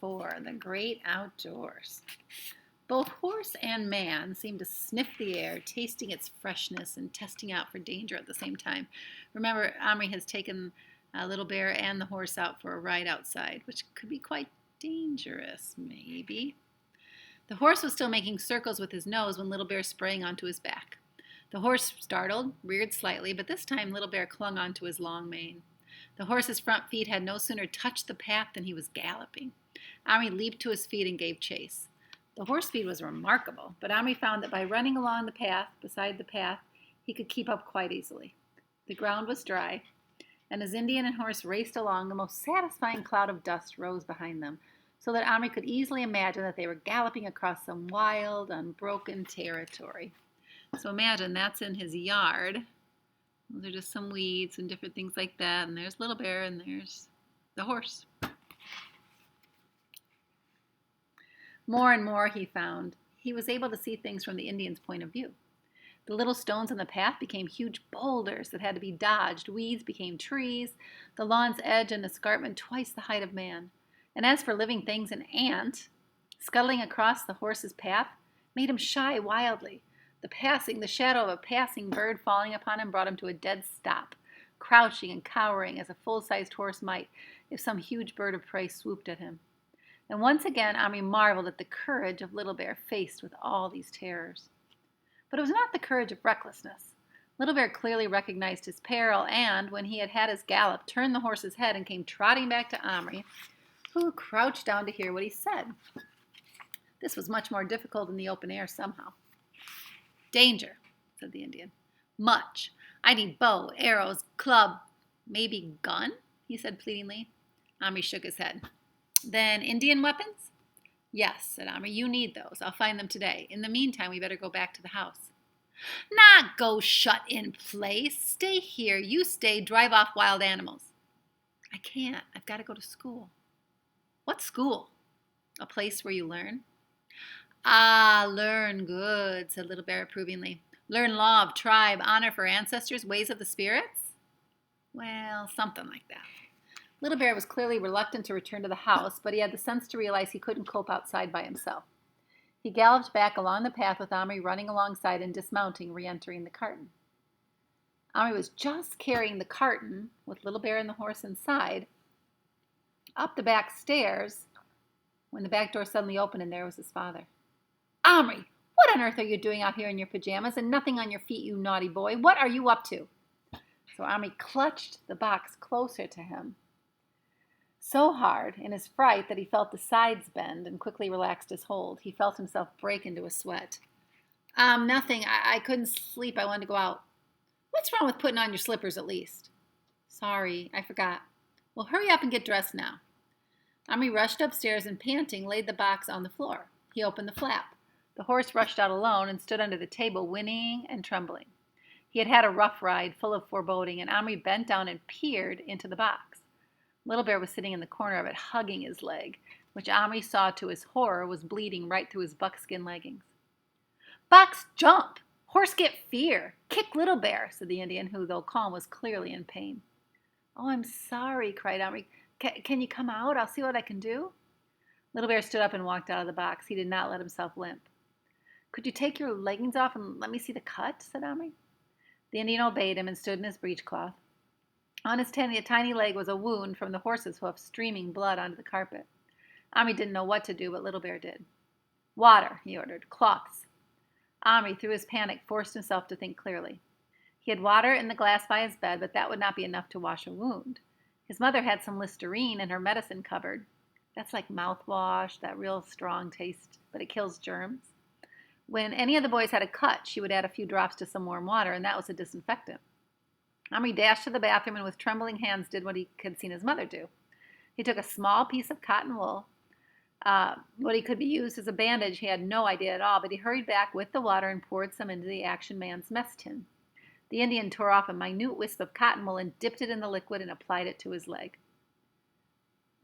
4, The Great Outdoors. Both horse and man seem to sniff the air, tasting its freshness and testing out for danger at the same time. Remember, Omri has taken Little Bear and the horse out for a ride outside, which could be quite dangerous, maybe. The horse was still making circles with his nose when Little Bear sprang onto his back. The horse startled, reared slightly, but this time Little Bear clung onto his long mane. The horse's front feet had no sooner touched the path than he was galloping. Omri leaped to his feet and gave chase. The horse speed was remarkable, but Omri found that by running along the path, beside the path, he could keep up quite easily. The ground was dry, and as Indian and horse raced along, the most satisfying cloud of dust rose behind them, so that Omri could easily imagine that they were galloping across some wild, unbroken territory. So imagine that's in his yard. Those are just some weeds and different things like that. And there's Little Bear and there's the horse. More and more he found. He was able to see things from the Indian's point of view. The little stones on the path became huge boulders that had to be dodged. Weeds became trees. The lawn's edge an escarpment twice the height of man. And as for living things, an ant, scuttling across the horse's path, made him shy wildly. The shadow of a passing bird falling upon him brought him to a dead stop, crouching and cowering as a full-sized horse might if some huge bird of prey swooped at him. And once again, Omri marveled at the courage of Little Bear faced with all these terrors. But it was not the courage of recklessness. Little Bear clearly recognized his peril and, when he had had his gallop, turned the horse's head and came trotting back to Omri, who crouched down to hear what he said. This was much more difficult in the open air somehow. Danger, said the Indian. Much. I need bow, arrows, club, maybe gun, he said pleadingly. Omri shook his head. Then Indian weapons? Yes, said Omri, you need those. I'll find them today. In the meantime, we better go back to the house. Not go shut in place. Stay here. You stay. Drive off wild animals. I can't. I've got to go to school. What school? A place where you learn? Ah, learn, good, said Little Bear approvingly. Learn law of tribe, honor for ancestors, ways of the spirits? Well, something like that. Little Bear was clearly reluctant to return to the house, but he had the sense to realize he couldn't cope outside by himself. He galloped back along the path with Omri running alongside and dismounting, re-entering the carton. Omri was just carrying the carton, with Little Bear and the horse inside, up the back stairs, when the back door suddenly opened and there was his father. Omri, what on earth are you doing out here in your pajamas and nothing on your feet, you naughty boy? What are you up to? So Omri clutched the box closer to him so hard in his fright that he felt the sides bend and quickly relaxed his hold. He felt himself break into a sweat. Nothing. I couldn't sleep. I wanted to go out. What's wrong with putting on your slippers at least? Sorry, I forgot. Well, hurry up and get dressed now. Omri rushed upstairs and, panting, laid the box on the floor. He opened the flap. The horse rushed out alone and stood under the table, whinnying and trembling. He had had a rough ride, full of foreboding, and Omri bent down and peered into the box. Little Bear was sitting in the corner of it, hugging his leg, which Omri saw to his horror was bleeding right through his buckskin leggings. Box jump! Horse get fear! Kick Little Bear, said the Indian, who, though calm, was clearly in pain. Oh, I'm sorry, cried Omri. Can you come out? I'll see what I can do. Little Bear stood up and walked out of the box. He did not let himself limp. Could you take your leggings off and let me see the cut? Said Omri. The Indian obeyed him and stood in his breechcloth. On his tiny leg was a wound from the horse's hoof, streaming blood onto the carpet. Omri didn't know what to do, but Little Bear did. Water, he ordered. Cloths. Omri, through his panic, forced himself to think clearly. He had water in the glass by his bed, but that would not be enough to wash a wound. His mother had some Listerine in her medicine cupboard. That's like mouthwash, that real strong taste, but it kills germs. When any of the boys had a cut, she would add a few drops to some warm water, and that was a disinfectant. Omri dashed to the bathroom and with trembling hands did what he had seen his mother do. He took a small piece of cotton wool. What he could be used as a bandage, he had no idea at all, but he hurried back with the water and poured some into the Action Man's mess tin. The Indian tore off a minute wisp of cotton wool and dipped it in the liquid and applied it to his leg.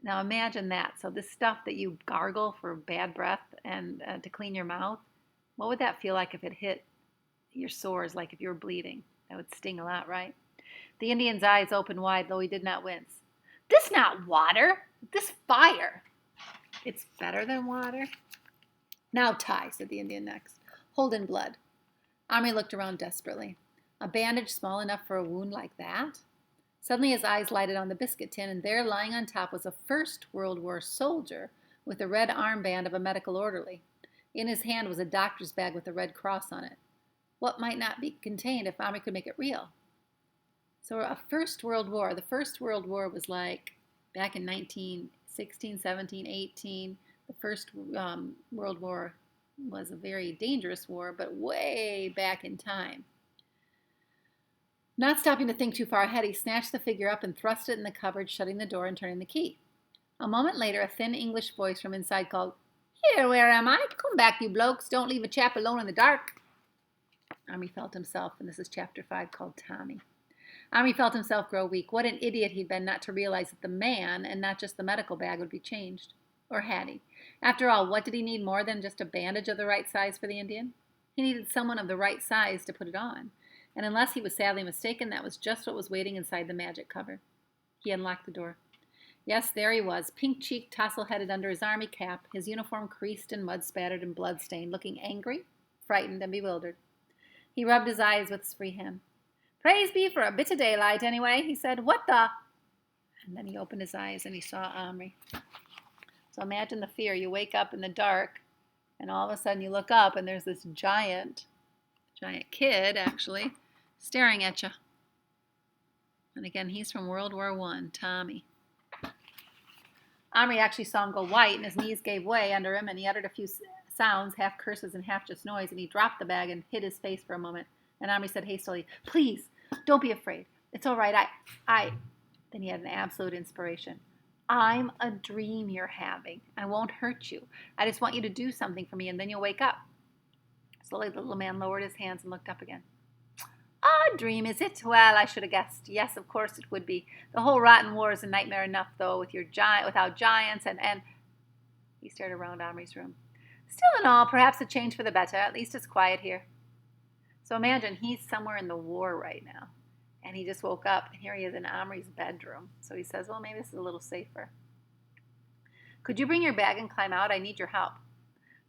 Now imagine that. So this stuff that you gargle for bad breath and to clean your mouth, what would that feel like if it hit your sores, like if you were bleeding? That would sting a lot, right? The Indian's eyes opened wide, though he did not wince. This not water. This fire. It's better than water. Now tie, said the Indian next. Hold in blood. Omri looked around desperately. A bandage small enough for a wound like that? Suddenly his eyes lighted on the biscuit tin, and there lying on top was a First World War soldier with the red armband of a medical orderly. In his hand was a doctor's bag with a red cross on it. What might not be contained if Omri could make it real? So a First World War. The First World War was like back in 1916, 17, 18. The First World War was a very dangerous war, but way back in time. Not stopping to think too far ahead, he snatched the figure up and thrust it in the cupboard, shutting the door and turning the key. A moment later, a thin English voice from inside called, "Here, where am I? Come back, you blokes. Don't leave a chap alone in the dark." Omri felt himself, and this is chapter 5 called Tommy. Omri felt himself grow weak. What an idiot he'd been not to realize that the man, and not just the medical bag, would be changed. Or had he? After all, what did he need more than just a bandage of the right size for the Indian? He needed someone of the right size to put it on. And unless he was sadly mistaken, that was just what was waiting inside the magic cover. He unlocked the door. Yes, there he was, pink-cheeked, tousle-headed under his army cap, his uniform creased and mud-spattered and blood-stained, looking angry, frightened, and bewildered. He rubbed his eyes with his free hand. "Praise be for a bit of daylight, anyway," he said. "What the—" And then he opened his eyes and he saw Omri. So imagine the fear. You wake up in the dark, and all of a sudden you look up, and there's this giant kid, actually, staring at you. And again, he's from World War I, Tommy. Omri actually saw him go white, and his knees gave way under him, and he uttered a few sounds, half curses and half just noise, and he dropped the bag and hid his face for a moment. And Omri said hastily, "Please, don't be afraid. It's all right. Then he had an absolute inspiration. "I'm a dream you're having. I won't hurt you. I just want you to do something for me, and then you'll wake up." Slowly, the little man lowered his hands and looked up again. "A dream, is it? Well, I should have guessed. Yes, of course it would be. The whole rotten war is a nightmare enough, though, without giants and..." He stared around Omri's room. "Still in all, perhaps a change for the better. At least it's quiet here." So imagine he's somewhere in the war right now. And he just woke up, and here he is in Omri's bedroom. So he says, well, maybe this is a little safer. "Could you bring your bag and climb out? I need your help."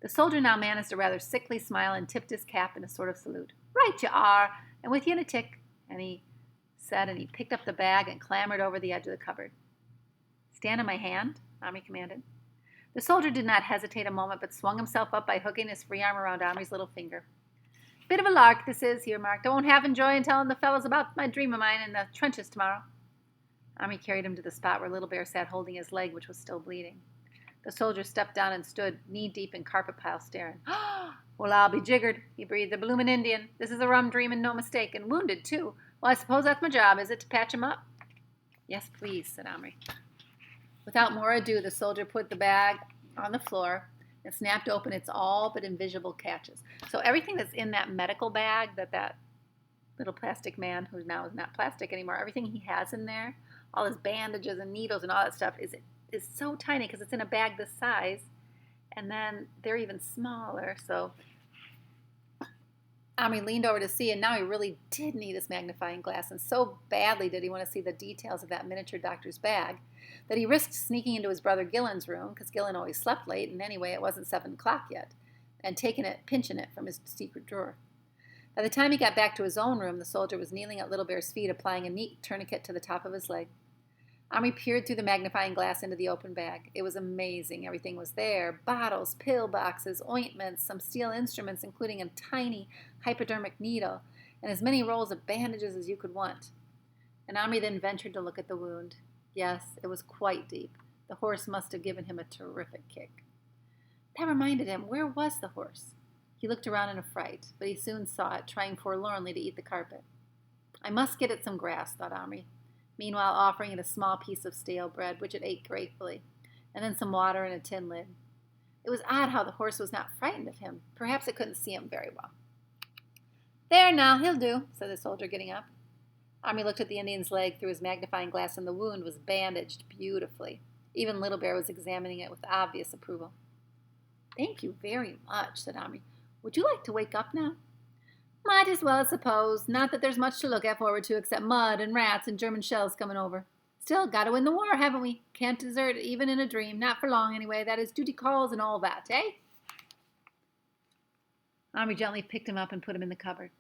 The soldier now managed a rather sickly smile and tipped his cap in a sort of salute. "Right you are, and with you in a tick," and he said, and he picked up the bag and clambered over the edge of the cupboard. "Stand on my hand," Omri commanded. The soldier did not hesitate a moment, but swung himself up by hooking his free arm around Omri's little finger. "Bit of a lark, this is," he remarked. "I won't have enjoy in telling the fellows about my dream of mine in the trenches tomorrow." Omri carried him to the spot where Little Bear sat holding his leg, which was still bleeding. The soldier stepped down and stood knee-deep in carpet pile, staring. "Well, I'll be jiggered," he breathed. "A bloomin' Indian. This is a rum dream and no mistake. And wounded, too. Well, I suppose that's my job, is it, to patch him up?" "Yes, please," said Omri. Without more ado, the soldier put the bag on the floor and snapped open its all but invisible catches. So everything that's in that medical bag that little plastic man, who now is not plastic anymore, everything he has in there, all his bandages and needles and all that stuff is so tiny because it's in a bag this size, and then they're even smaller. So Omri leaned over to see, and now he really did need his magnifying glass, and so badly did he want to see the details of that miniature doctor's bag that he risked sneaking into his brother Gillen's room, because Gillen always slept late, and anyway, it wasn't 7 o'clock yet, and pinching it from his secret drawer. By the time he got back to his own room, the soldier was kneeling at Little Bear's feet, applying a neat tourniquet to the top of his leg. Omri peered through the magnifying glass into the open bag. It was amazing. Everything was there. Bottles, pill boxes, ointments, some steel instruments, including a tiny hypodermic needle, and as many rolls of bandages as you could want. And Omri then ventured to look at the wound. Yes, it was quite deep. The horse must have given him a terrific kick. That reminded him, where was the horse? He looked around in a fright, but he soon saw it, trying forlornly to eat the carpet. "I must get it some grass," thought Omri, meanwhile offering it a small piece of stale bread, which it ate gratefully, and then some water and a tin lid. It was odd how the horse was not frightened of him. Perhaps it couldn't see him very well. "There now, he'll do," said the soldier, getting up. Omri looked at the Indian's leg through his magnifying glass, and the wound was bandaged beautifully. Even Little Bear was examining it with obvious approval. "Thank you very much," said Omri. "Would you like to wake up now?" "Might as well, I suppose. Not that there's much to look forward to except mud and rats and German shells coming over. Still, got to win the war, haven't we? Can't desert even in a dream. Not for long, anyway. That is duty calls and all that, eh? Omri gently picked him up and put him in the cupboard.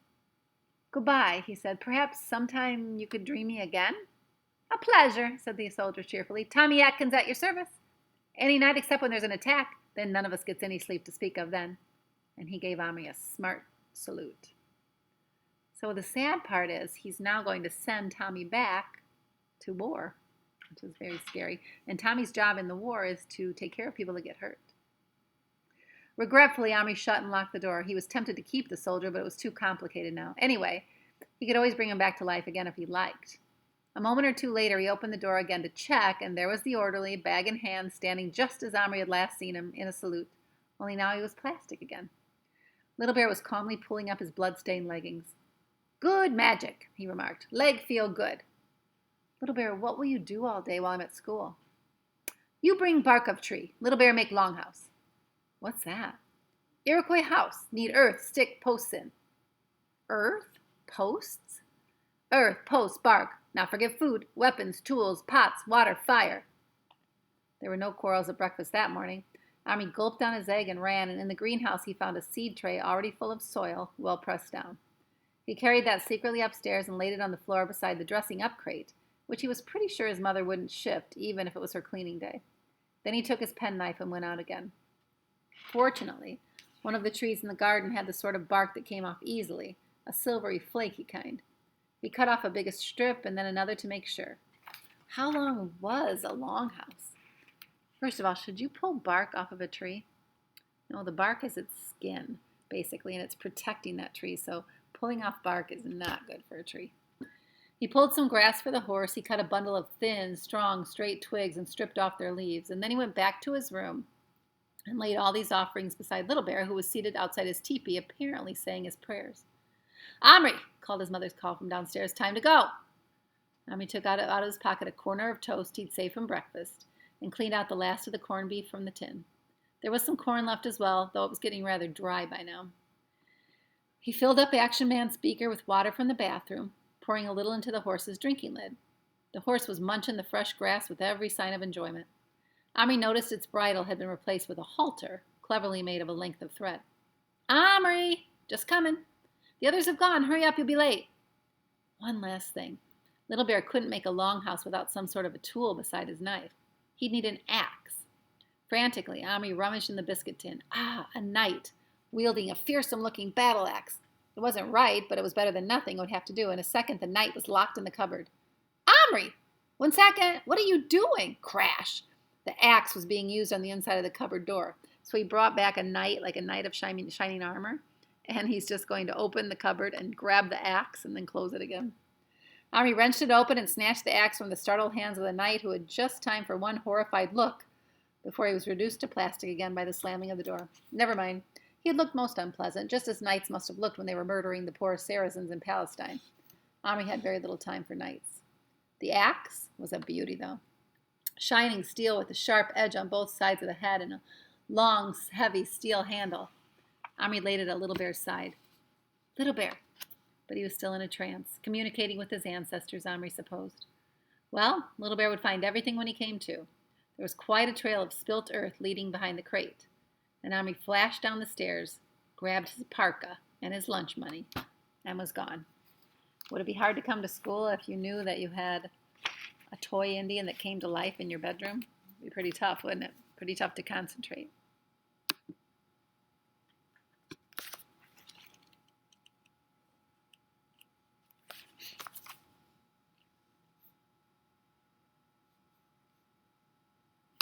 Goodbye, he said. Perhaps sometime you could dream me again? A pleasure, said the soldier cheerfully. Tommy Atkins at your service. Any night except when there's an attack. Then none of us gets any sleep to speak of then. And he gave Omri a smart salute. So the sad part is he's now going to send Tommy back to war, which is very scary. And Tommy's job in the war is to take care of people that get hurt. Regretfully, Omri shut and locked the door. He was tempted to keep the soldier, but it was too complicated now. Anyway, he could always bring him back to life again if he liked. A moment or two later, he opened the door again to check, and there was the orderly, bag in hand, standing just as Omri had last seen him, in a salute. Only now he was plastic again. Little Bear was calmly pulling up his blood-stained leggings. Good magic, he remarked. Leg feel good. Little Bear, what will you do all day while I'm at school? You bring bark of tree. Little Bear make longhouse. What's that? Iroquois house. Need earth, stick, posts in. Earth? Posts? Earth, posts, bark. Not forget food, weapons, tools, pots, water, fire. There were no quarrels at breakfast that morning. Omri gulped down his egg and ran, and in the greenhouse he found a seed tray already full of soil, well pressed down. He carried that secretly upstairs and laid it on the floor beside the dressing-up crate, which he was pretty sure his mother wouldn't shift, even if it was her cleaning day. Then he took his penknife and went out again. Fortunately, one of the trees in the garden had the sort of bark that came off easily, a silvery, flaky kind. He cut off a biggest strip and then another to make sure. How long was a longhouse? First of all, should you pull bark off of a tree? No, the bark is its skin, basically, and it's protecting that tree, so pulling off bark is not good for a tree. He pulled some grass for the horse. He cut a bundle of thin, strong, straight twigs and stripped off their leaves, and then he went back to his room and laid all these offerings beside Little Bear, who was seated outside his teepee, apparently saying his prayers. Omri, called his mother's call from downstairs, time to go. Omri took out of his pocket a corner of toast he'd saved from breakfast and cleaned out the last of the corned beef from the tin. There was some corn left as well, though it was getting rather dry by now. He filled up Action Man's beaker with water from the bathroom, pouring a little into the horse's drinking lid. The horse was munching the fresh grass with every sign of enjoyment. Omri noticed its bridle had been replaced with a halter, cleverly made of a length of thread. Omri! Just coming. The others have gone. Hurry up, you'll be late. One last thing. Little Bear couldn't make a longhouse without some sort of a tool beside his knife. He'd need an axe. Frantically, Omri rummaged in the biscuit tin. A knight, wielding a fearsome-looking battle axe. It wasn't right, but it was better than nothing it would have to do. In a second, the knight was locked in the cupboard. Omri! 1 second! What are you doing? Crash! The axe was being used on the inside of the cupboard door. So he brought back a knight, like a knight of shining armor, and he's just going to open the cupboard and grab the axe and then close it again. Omri wrenched it open and snatched the axe from the startled hands of the knight, who had just time for one horrified look before he was reduced to plastic again by the slamming of the door. Never mind. He had looked most unpleasant, just as knights must have looked when they were murdering the poor Saracens in Palestine. Omri had very little time for knights. The axe was a beauty, though. Shining steel with a sharp edge on both sides of the head and a long, heavy steel handle. Omri laid it at Little Bear's side. Little Bear. But he was still in a trance, communicating with his ancestors, Omri supposed. Well, Little Bear would find everything when he came to. There was quite a trail of spilt earth leading behind the crate. And Omri flashed down the stairs, grabbed his parka and his lunch money, and was gone. Would it be hard to come to school if you knew that you had a toy Indian that came to life in your bedroom? It'd be pretty tough, wouldn't it? Pretty tough to concentrate.